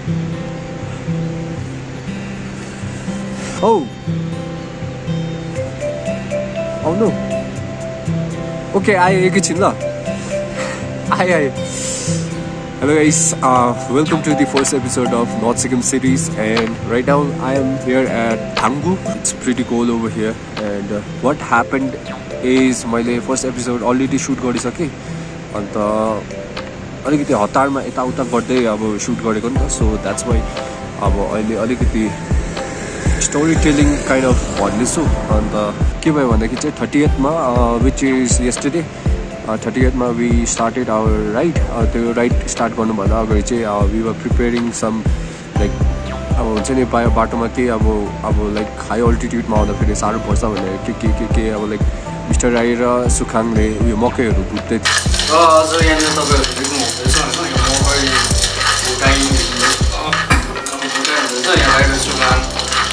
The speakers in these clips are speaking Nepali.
Oh no. Okay, एकैछिन ल. Hi. Hello guys, welcome to the first episode of North Sikkim series, and right now I am here at Thangbu. It's pretty cold over here, and what happened is मैले first episode already shoot गरिसकेँ अन्त अलिकति हतारमा यताउता गर्दै अब shoot गरेको नि त, so that's why अब अहिले अलिकति story telling kind of भन्दैछु. अन्त के भयो भन्दाखेरि चाहिँ 30th मा which is yesterday 30th मा we started our ride. त्यो राइड स्टार्ट गर्नुभन्दा अगाडि चाहिँ we were preparing some like अब हुन्छ नि बाटोमा केही अब लाइक हाई अल्टिट्युडमा आउँदाखेरि साह्रो पर्छ भनेर के अब लाइक मिस्टर राई र सुखाङले उयो मकैहरू भुट्दै थियो. आज यहाँनिर तपाईँहरू देख्नुहुँदैछ होइन,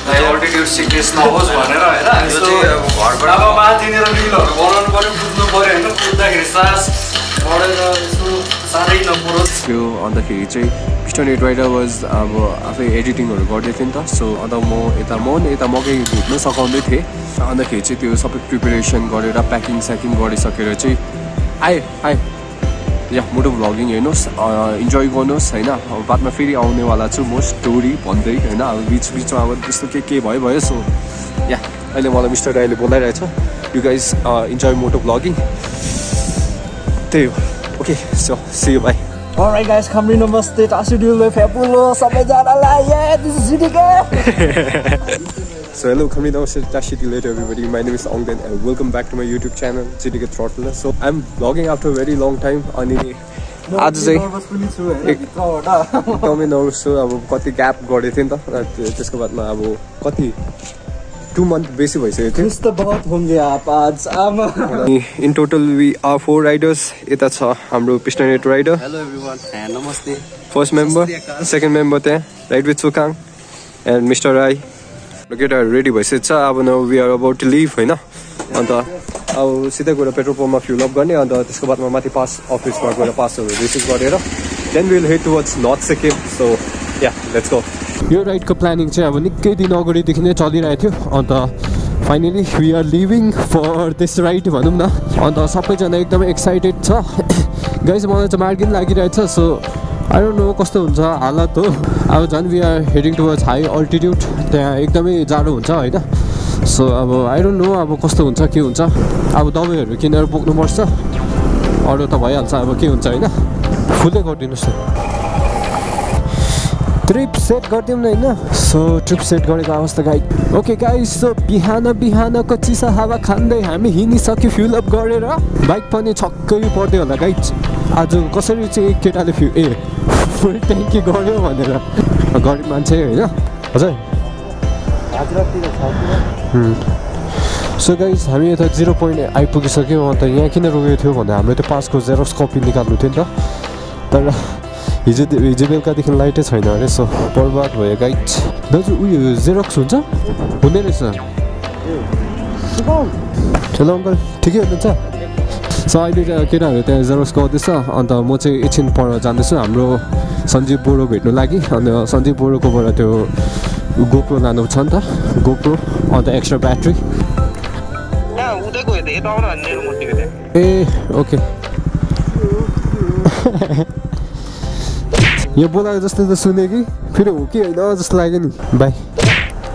मकै अल्टिट्युड सिकनेस नहोस् भनेर होइन, यो चाहिँ अब घरबाट अब माथिनिर रिलहरू बनाउनु पऱ्यो, कुद्नु पऱ्यो होइन, कुद्दाखेरि सास बढेर यस्तो साह्रै नपरोस् त्यो. अन्तखेरि चाहिँ मिस्टर नेट राइडर वाज अब आफै एडिटिङहरू गर्दै थिएँ नि त, सो अन्त म यता मकै भुट्न सघाउँदै थिएँ. अन्तखेरि चाहिँ त्यो सबै प्रिपेरेसन गरेर प्याकिङ स्याकिङ गरिसकेर चाहिँ आएँ या मोटो भ्लगिङ हेर्नुहोस्, इन्जोय गर्नुहोस् होइन. अब बादमा फेरि आउनेवाला छु म स्टोरी भन्दै होइन, अब बिचमा अब त्यस्तो के भयो सो या अहिले मलाई मिस्टर राईले बोलाइरहेछ, you guys enjoy moto vlogging. त्यही हो. Okay, so see you bye. Alright guys, Khamri Namaste, Tasudul, Fepulo, Samajana, this is Sidika. So hello, Khamri Namaste, Tashidil everybody. My name is Ongden and welcome back to my YouTube channel, Sidika Throttler. So I'm vlogging after a very long time. अनि आज चाहिँ एकदमै नर्भस छु. अब कति ग्याप गरेको थिएँ नि त, त्यसको बादमा अब कति 2 month बेसी भइसक्यो थियो. In total we are 4 riders. यता छ हाम्रो piston net rider. Hello everyone, नमस्ते. फर्स्ट मेम्बर, सेकेन्ड मेम्बर त्यहाँ ride with Sukang and mister Rai. केटाहरू रेडी भइसकेको छ. अब न we are about to leave होइन. अन्त अब सिधै गएर पेट्रोल पम्पमा फ्युल अप गर्ने, अन्त त्यसको बादमा माथि पास अफिसमा गएर पासहरू रिसिभ गरेर then will head towards north Sikkim. So ya let's go. यो राइडको प्लानिङ चाहिँ अब निकै दिन अगाडिदेखि नै चलिरहेको थियो. अन्त finally we are leaving for this ride भनौँ न. अन्त सबैजना एकदमै एक्साइटेड छ. गाइस मलाई चाहिँ मार्गिन लागिरहेछ, सो आई डोन्ट नो कस्तो हुन्छ हालत हो. अब झन् we are heading towards high altitude, त्यहाँ एकदमै जाडो हुन्छ होइन. सो अब आई डोन्ट नो अब कस्तो हुन्छ के हुन्छ. अब दबाईहरू किनेर बोक्नुपर्छ, अरू त भइहाल्छ. अब के हुन्छ होइन. फुलै गरिदिनुहोस् न. ट्रिप सेट गरिदिउँ न होइन. सो ट्रिप सेट गरेको अवस्था गाइड. ओके गाइस, सो बिहानको चिसा हावा खाँदै हामी हिँडिसक्यो फ्युल अप गरेर. बाइक पनि छक्कै पर्दै होला गाइड. आज कसरी चाहिँ केटाले फुल ट्याङ्की गऱ्यो भनेर गरिब मान्छे होइन. हजुर सो गाइस हामी यता 0 पोइन्ट आइपुगिसक्यौँ. अन्त यहाँ किन रोकेको थियो भन्दा हाम्रो त्यो पासको जेरक्स कपी निकाल्नु थियो नि त, तर हिजो बेलुकादेखि लाइटै छैन अरे. सो बर्बाद भयो गाइड. दाजु उयो जेरक्स हुन्छ हुने रहेछ. हेलो अङ्कल, ठिकै हुनुहुन्छ? सो अहिले केटाहरू त्यहाँ जेरक्स गर्दैछ. अन्त म चाहिँ एकछिन पर जाँदैछु हाम्रो सञ्जीव बोरो भेट्नु लागि. अन्त सञ्जीव बोरोकोबाट त्यो गोप्रो लानु छ नि त, गोप्रो अन्त एक्स्ट्रा ब्याट्री. ए ओके. यो बोलाएको जस्तो त सुने कि फेरि हो कि होइन जस्तो लाग्यो नि. बाई,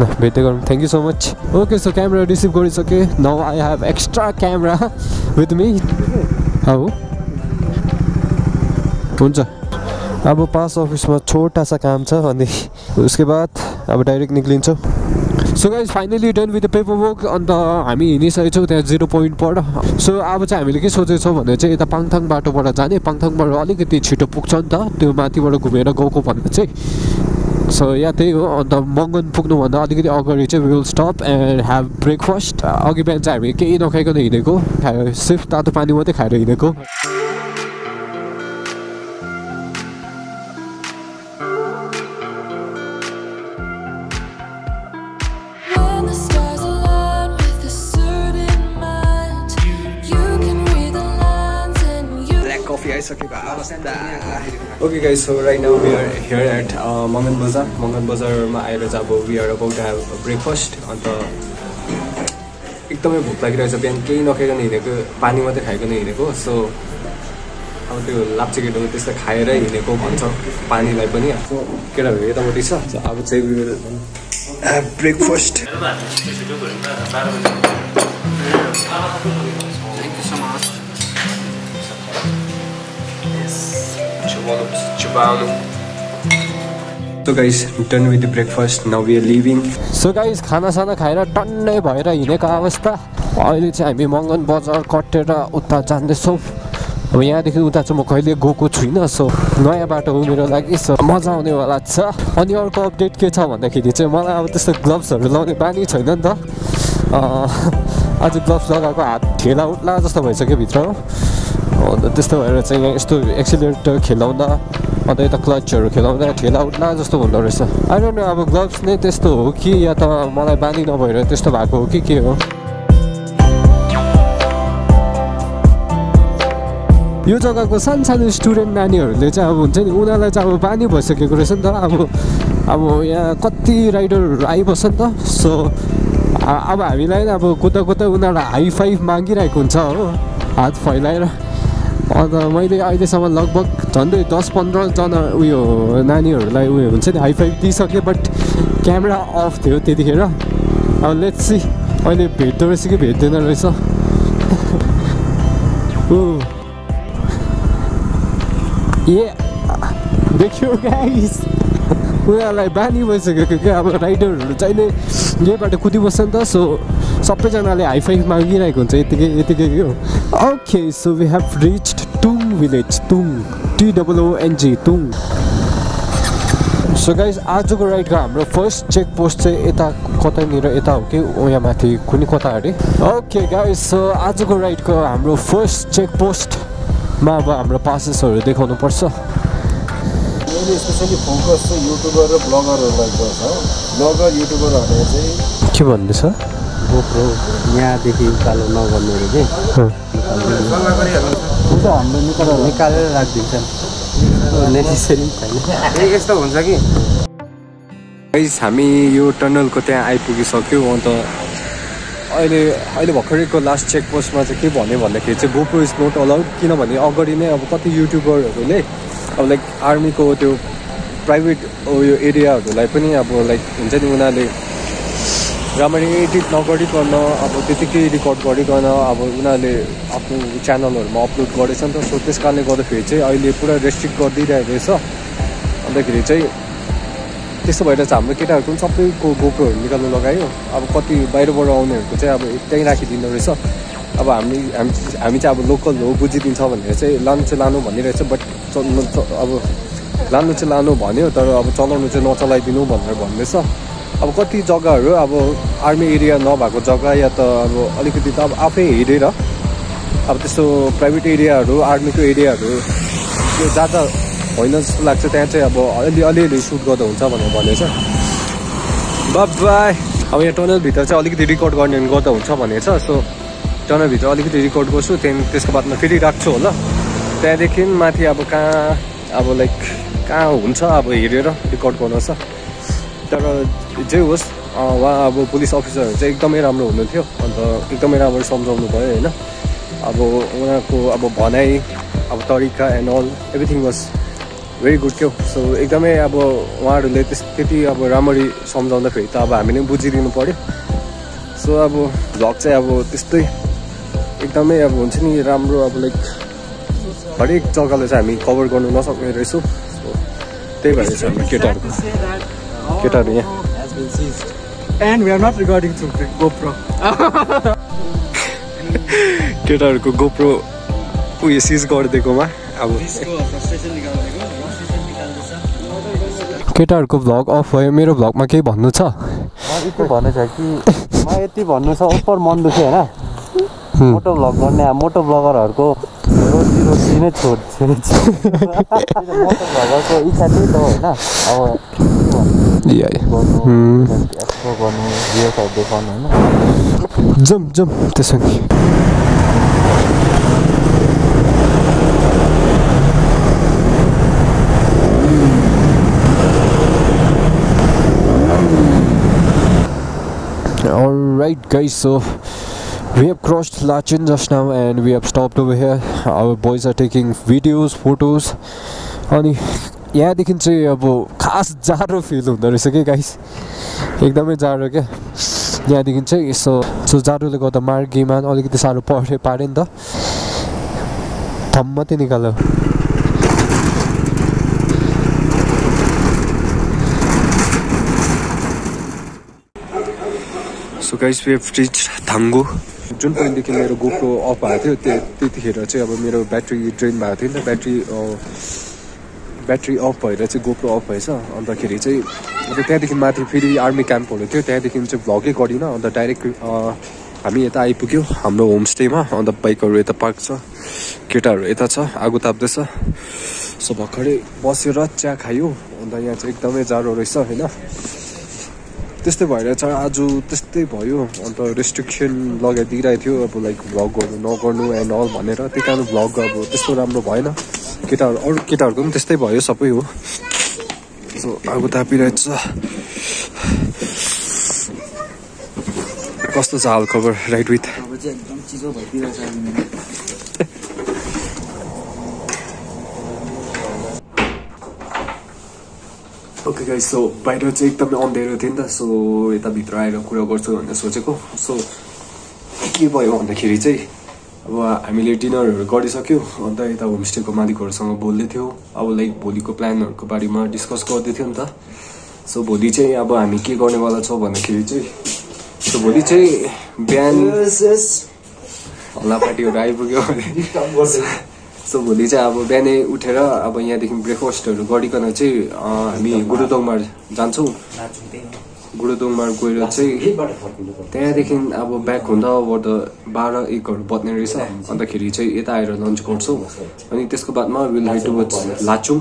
ल भेट्दै गरौँ. Thank you so much. Okay, so camera receive गरिसकेँ. Now I have extra camera with me. हो हुन्छ. अब पास अफिसमा छोटा सा काम छ अनि उसके बाद अब डाइरेक्ट निक्लिन्छौँ. So guys finally done with the paper work. अन्त हामी हिँडिसकेको छौँ त्यहाँ 0 पोइन्टबाट. सो अब चाहिँ हामीले के सोचेको छौँ भने चाहिँ यता पाङथाङ बाटोबाट जाने. पाङथाङबाट अलिकति छिटो पुग्छ नि त त्यो माथिबाट घुमेर गएको भन्दा चाहिँ. सो या त्यही हो. अन्त मङ्गन पुग्नुभन्दा अलिकति अगाडि चाहिँ will stop and have breakfast. अघि बिहान चाहिँ हामी केही नखाइकन हिँडेको, सिर्फ तातो पानी मात्रै खाएर हिँडेको. खाइसकेको अवस्था। Okay guys, so right now we are here at Magan बजारमा आएर चाहिँ अब we are about to have breakfast. अन्त एकदमै भोक लागिरहेछ, बिहान केही नखाइकन हिँडेको, पानी मात्रै खाइकन हिँडेको। सो अब त्यो लाप्चे केटो त्यस्तो खाएर हिँडेको भन्छ पानीलाई पनि। केटाहरू यतापट्टि छ। अब चाहिँ we will have breakfast. So guys, done with the breakfast. Now we are leaving. So guys, खाना साना खाएर टन्नै भएर हिँडेको अवस्था। अहिले चाहिँ हामी मगन बजार कटेर उता जाँदैछौँ। अब यहाँदेखि उता चाहिँ म कहिले गएको छुइनँ। सो नयाँ बाटो हो मेरो लागि। सो मजा आउनेवाला छ। अनि अर्को अपडेट के छ भन्दाखेरि चाहिँ मलाई अब त्यस्तो ग्लोभ्सहरू लाउने बानी छैन नि त। आज ग्लोभ्स लगाएको हात ठेला उठ्ला जस्तो भइसक्यो भित्र हो। अन्त त्यस्तो भएर चाहिँ यहाँ यस्तो एक्सिलेटर खेलाउँदा अन्त यता क्लचहरू खेलाउँदा ठेला उठ्ला जस्तो हुँदो रहेछ। आई डोन्ट नो अब ग्लोभ्स नै त्यस्तो हो कि या त मलाई बानी नभएर त्यस्तो भएको हो कि के हो। यो जग्गाको सानो स्टुडेन्ट नानीहरूले चाहिँ अब हुन्छ नि उनीहरूलाई चाहिँ अब बानी भइसकेको रहेछ नि त। अब यहाँ कति राइडरहरू आइबस्छ नि त। सो अब हामीलाई अब कुदा उनीहरूलाई हाई फाइभ मागिरहेको हुन्छ हो, हात फैलाएर। अन्त मैले अहिलेसम्म लगभग झन्डै 10-15जना उयो नानीहरूलाई उयो हुन्छ नि हाई फाइभ दिइसकेँ। बट क्यामेरा अफ थियो त्यतिखेर। अब लेट्स सी अहिले भेट्दो रहेछ कि भेट्दैन रहेछ। ए देखियो गाइस, उनीहरूलाई बानी भइसकेको क्या। अब राइडरहरू चाहिँ यहीबाट कुदिबस्छ नि त। सो सबैजनाले हाई फाइभ मागिरहेको हुन्छ यतिकै हो। Okay, so we have reached तुङ village, तुङ TOONG तुङ। So guys, आजको राइडको हाम्रो फर्स्ट चेक पोस्ट चाहिँ यता कतैनिर यता हो कि यहाँ माथि कुनै कता अरे। ओके गाइस, सो आजको राइडको हाम्रो फर्स्ट चेक पोस्टमा अब हाम्रो पासेसहरू देखाउनु पर्छ। मैले स्पेसली फोकस चाहिँ युट्युबर र ब्लगरहरूलाई गर्छ। ब्लगर युट्युबरहरूले चाहिँ के भन्दैछ, गोप्रो यहाँदेखि उकालो नगर्नु अरे कि हाम्रो निकालेर राखिदिन्छ। नेसेसरी छैन, यस्तो हुन्छ कि। गाइस, हामी यो टनलको त्यहाँ आइपुगिसक्यौँ। अन्त अहिले भर्खरैको लास्ट चेक पोस्टमा चाहिँ के भन्यो भन्दाखेरि चाहिँ गोप्रो इज नोट अलाउड। किनभने अगाडि नै अब कति युट्युबरहरूले अब लाइक आर्मीको त्यो प्राइभेट उयो एरियाहरूलाई पनि अब लाइक हुन्छ नि उनीहरूले राम्ररी एडिट नगरिकन अब त्यतिकै रेकर्ड गरिकन अब उनीहरूले आफ्नो च्यानलहरूमा अपलोड गरेछ नि त। सो त्यस कारणले गर्दाखेरि चाहिँ अहिले पुरा रेस्ट्रिक्ट गरिदिइरहेको रहेछ। अन्तखेरि चाहिँ त्यस्तो भएर चाहिँ हाम्रो केटाहरूको पनि सबैको गोप्रोहरू निकाल्नु लगायो। अब कति बाहिरबाट आउनेहरूको चाहिँ अब त्यहीँ राखिदिँदो रहेछ। अब हामी चाहिँ अब लोकल हो बुझिदिन्छ भनेर चाहिँ लानु भनिरहेछ। बट अब लानु भन्यो, तर अब चलाउनु चाहिँ नचलाइदिनु भनेर भन्दैछ। अब कति जग्गाहरू अब आर्मी एरिया नभएको जग्गा या त अब अलिकति त अब आफै हेरेर अब त्यस्तो प्राइभेट एरियाहरू आर्मीको एरियाहरू त्यो ज्यादा होइन जस्तो लाग्छ। त्यहाँ चाहिँ अब अलिअलि सुट गर्दा हुन्छ भनेर भनेछ। बाई अब यहाँ टनलभित्र चाहिँ अलिकति रेकर्ड गर्ने गर्दा हुन्छ भनेछ। सो टनलभित्र अलिकति रेकर्ड गर्छु, त्यहाँदेखि त्यसको बादमा फेरि राख्छु होला। त्यहाँदेखि माथि अब कहाँ अब लाइक कहाँ हुन्छ अब हेरेर रेकर्ड गर्नु छ। तर जे होस् उहाँ अब पुलिस अफिसरहरू चाहिँ एकदमै राम्रो हुनुहुन्थ्यो। अन्त एकदमै राम्रो सम्झाउनु भयो होइन। अब उनीहरूको अब भनाइ अब तरिका and all everything was very good क्या। सो एकदमै अब उहाँहरूले त्यति अब राम्ररी सम्झाउँदाखेरि त अब हामीले पनि बुझिदिनु पऱ्यो। सो अब भ्लग चाहिँ अब त्यस्तै एकदमै अब हुन्छ नि राम्रो अब लाइक हरेक जग्गालाई चाहिँ हामी कभर गर्नु नसक्ने रहेछौँ। सो त्यही भएर चाहिँ हाम्रो केटाहरू यहाँ And we are not recording through GoPro. केटाहरूको गोप्रो उयो सिज गरिदिएकोमा अब केटाहरूको भ्लग अफ भयो। मेरो भ्लगमा केही भन्नु छ? यति भन्नु छ कि यति भन्नु छ ओपर मन दुख्यो होइन। मोटो भ्लग गर्ने मोटो ब्लगरहरूको रोजी नै छोड्छ। मोटो भ्लगरको इच्छा त्यही त होइन। अब गर्नु भिडियोहरू देखाउनु होइन। जम त्यसो नि Alright guys, so we have crossed Lachin just now and we have stopped over here. Our boys are taking videos, photos. अनि यहाँदेखि चाहिँ अब खास जाडो फिल हुँदो रहेछ कि गाइस, एकदमै जाडो क्या यहाँदेखि चाहिँ। सो जाडोले गर्दा मार्गीमा अलिकति साह्रो पार्यो नि त, थम मात्रै निकाल्यो। So guys we have reached Thango. जुन पोइन्टदेखि मेरो गोप्रो अफ भएको थियो त्यतिखेर चाहिँ अब मेरो ब्याट्री ड्रेन भएको थियो नि त, ब्याट्री अफ भएर चाहिँ गोप्रो अफ भएछ। अन्तखेरि चाहिँ अब त्यहाँदेखि माथि फेरि आर्मी क्याम्पहरू थियो, त्यहाँदेखि चाहिँ भ्लगै गरिनँ। अन्त डाइरेक्ट हामी यता आइपुग्यो हाम्रो होमस्टेमा। अन्त बाइकहरू यता पार्क छ, केटाहरू यता छ, आगो ताप्दैछ। सो भर्खरै बसेर चिया खायो। अन्त यहाँ चाहिँ एकदमै जाडो रहेछ होइन, त्यस्तै भएर चाहिँ आज त्यस्तै भयो। अन्त रेस्ट्रिक्सन लगाइदिइरहेको थियो अब लाइक भ्लगहरू नगर्नु एन्ड अल भनेर, त्यही कारण भ्लग अब त्यस्तो राम्रो भएन। अरू केटाहरूको पनि त्यस्तै भयो, सबै हो। सो आगो तापिरहेछ। कस्तो छ हाल खबर राइट विथ? एकदम चिसो भइदिरहेछ। ओके गाइस, सो बाहिर चाहिँ एकदमै अँध्यारो थियो नि त। सो यताभित्र आएर कुरा गर्छु भनेर सोचेको। सो के भयो भन्दाखेरि चाहिँ अब हामीले डिनरहरू गरिसक्यो। अन्त यता होमस्टेको मालिकहरूसँग बोल्दै थियो, अब लाइक भोलिको प्लानहरूको बारेमा डिस्कस गर्दै थियो नि त। सो भोलि चाहिँ अब हामी के गर्नेवाला छौँ भन्दाखेरि चाहिँ, सो भोलि चाहिँ बिहान हल्लापाटीहरू आइपुग्यो। सो भोलि चाहिँ अब बिहानै उठेर अब यहाँदेखि ब्रेकफास्टहरू गरिकन चाहिँ हामी गुरुदोङमा जान्छौँ। गुरुदोङमा गएर चाहिँ त्यहाँदेखि अब ब्याक हुँदा अब 12-1हरू बज्ने रहेछ। अन्तखेरि चाहिँ यता आएर लन्च गर्छौँ। अनि त्यसको बादमा will head towards Lachung.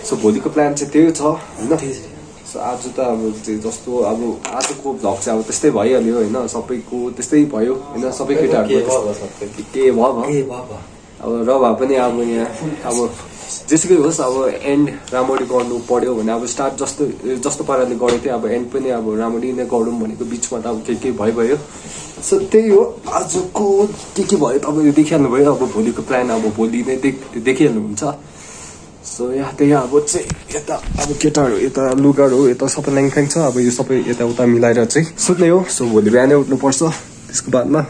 So भोलिको प्लान चाहिँ त्यही छ होइन। सो आज त अब जस्तो अब आजको भ्लग चाहिँ अब त्यस्तै भइहाल्यो होइन, सबैको त्यस्तै भयो होइन, सबै केटाहरू के भयो अब र भए पनि अब यहाँ अब जेसुकै होस् अब एन्ड राम्ररी गर्नु पर्यो भने अब स्टार्ट जस्तो पाराले गरेको थियो, अब एन्ड पनि अब राम्ररी नै गरौँ भनेको बिचमा त अब के भयो। सो त्यही हो आजको के भयो तपाईँले देखिहाल्नु भयो। अब भोलिको प्लान अब भोलि नै देखिहाल्नुहुन्छ। सो यहाँ त्यही अब चाहिँ यता अब केटाहरू यता लुगाहरू यता सबै ल्याङफ्याङ छ। अब यो सबै यताउता मिलाएर चाहिँ सुत्ने हो। सो भोलि बिहानै उठ्नुपर्छ। त्यसको बादमा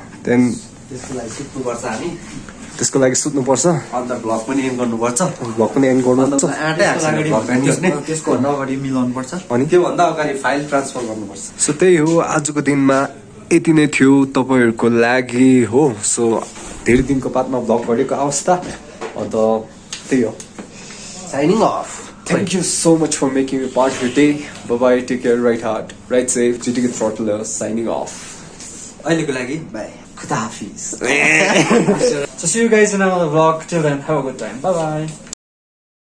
त्यसको लागि सुत्नुपर्छ। अन्त भ्लग पनि एन्ड गर्नुपर्छ। त्यसको भन्दा अगाडि मिलाउनुपर्छ अनि त्योभन्दा अगाडि फाइल ट्रान्सफर गर्नुपर्छ। सो त्यही हो आजको दिनमा यति नै थियो तपाईँहरूको लागि हो। सो धेरै दिनको बादमा भ्लग गरेको अवस्था। अन्त त्यही हो, shining of. Thank you so much for making me part of your day. Bye bye, take care, ride hard, ride safe, GTK Throttlers signing off. अहिलेको लागि बाई, खुदा हाफिज। So see you guys in another vlog. Till then, have a good time. Bye bye.